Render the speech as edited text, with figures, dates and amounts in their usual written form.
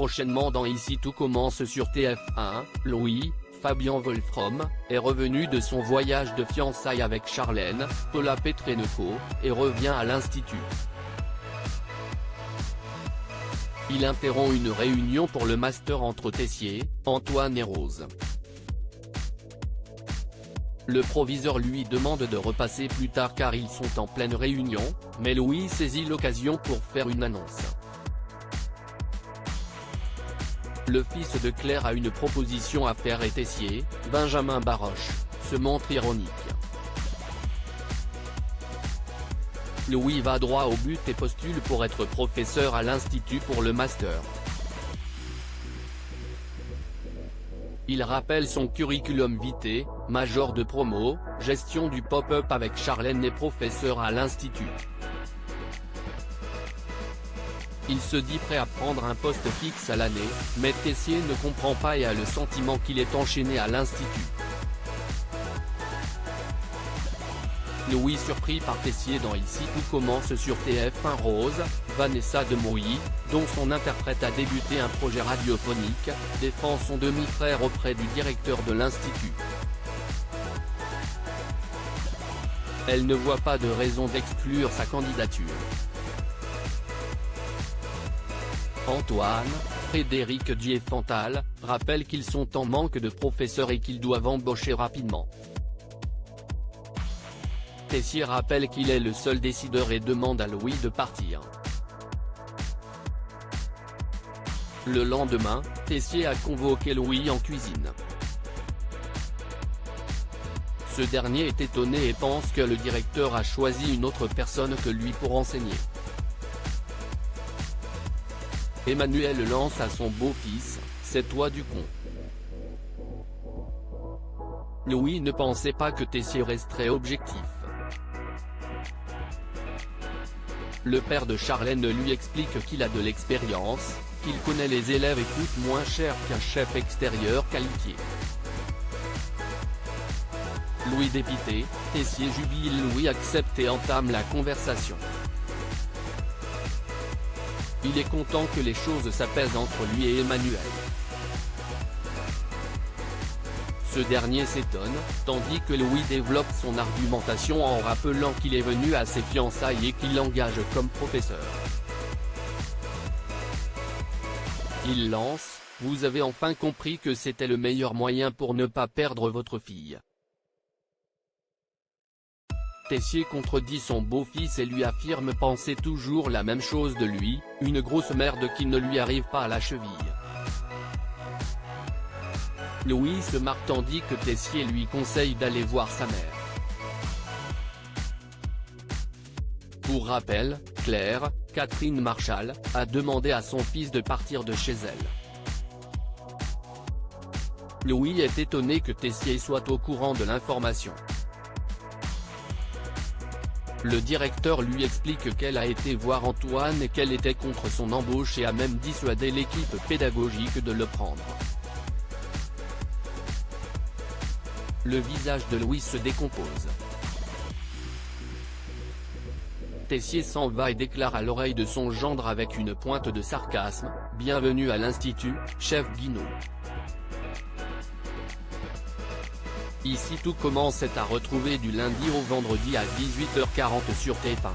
prochainement dans Ici tout commence sur TF1, Louis, Fabien Wolfrom, est revenu de son voyage de fiançailles avec Charlène, Paula Petrenko, et revient à l'Institut. Il interrompt une réunion pour le master entre Tessier, Antoine et Rose. Le proviseur lui demande de repasser plus tard car ils sont en pleine réunion, mais Louis saisit l'occasion pour faire une annonce. Le fils de Claire a une proposition à faire et Tessier, Benjamin Baroche, se montre ironique. Louis va droit au but et postule pour être professeur à l'Institut pour le master. Il rappelle son curriculum vitae, major de promo, gestion du pop-up avec Charlène et professeur à l'Institut. Il se dit prêt à prendre un poste fixe à l'année, mais Tessier ne comprend pas et a le sentiment qu'il est enchaîné à l'Institut. Louis surpris par Tessier dans Ici tout commence sur TF1 Rose, Vanessa Demouy, dont son interprète a débuté un projet radiophonique, défend son demi-frère auprès du directeur de l'Institut. Elle ne voit pas de raison d'exclure sa candidature. Antoine, Frédéric Diefenthal, rappelle qu'ils sont en manque de professeurs et qu'ils doivent embaucher rapidement. Tessier rappelle qu'il est le seul décideur et demande à Louis de partir. Le lendemain, Tessier a convoqué Louis en cuisine. Ce dernier est étonné et pense que le directeur a choisi une autre personne que lui pour enseigner. Emmanuel lance à son beau-fils, « C'est toi du con ». Louis ne pensait pas que Tessier resterait objectif. Le père de Charlène lui explique qu'il a de l'expérience, qu'il connaît les élèves et coûte moins cher qu'un chef extérieur qualifié. Louis dépité, Tessier jubile. Louis accepte et entame la conversation. Il est content que les choses s'apaisent entre lui et Emmanuel. Ce dernier s'étonne, tandis que Louis développe son argumentation en rappelant qu'il est venu à ses fiançailles et qu'il l'engage comme professeur. Il lance, « Vous avez enfin compris que c'était le meilleur moyen pour ne pas perdre votre fille ». Tessier contredit son beau-fils et lui affirme penser toujours la même chose de lui, une grosse merde qui ne lui arrive pas à la cheville. Louis se marre tandis que Tessier lui conseille d'aller voir sa mère. Pour rappel, Claire, Catherine Marchal, a demandé à son fils de partir de chez elle. Louis est étonné que Tessier soit au courant de l'information. Le directeur lui explique qu'elle a été voir Antoine et qu'elle était contre son embauche et a même dissuadé l'équipe pédagogique de le prendre. Le visage de Louis se décompose. Tessier s'en va et déclare à l'oreille de son gendre avec une pointe de sarcasme, « Bienvenue à l'Institut, chef Guinaud ». Ici tout commence est à retrouver du lundi au vendredi à 18h40 sur TF1.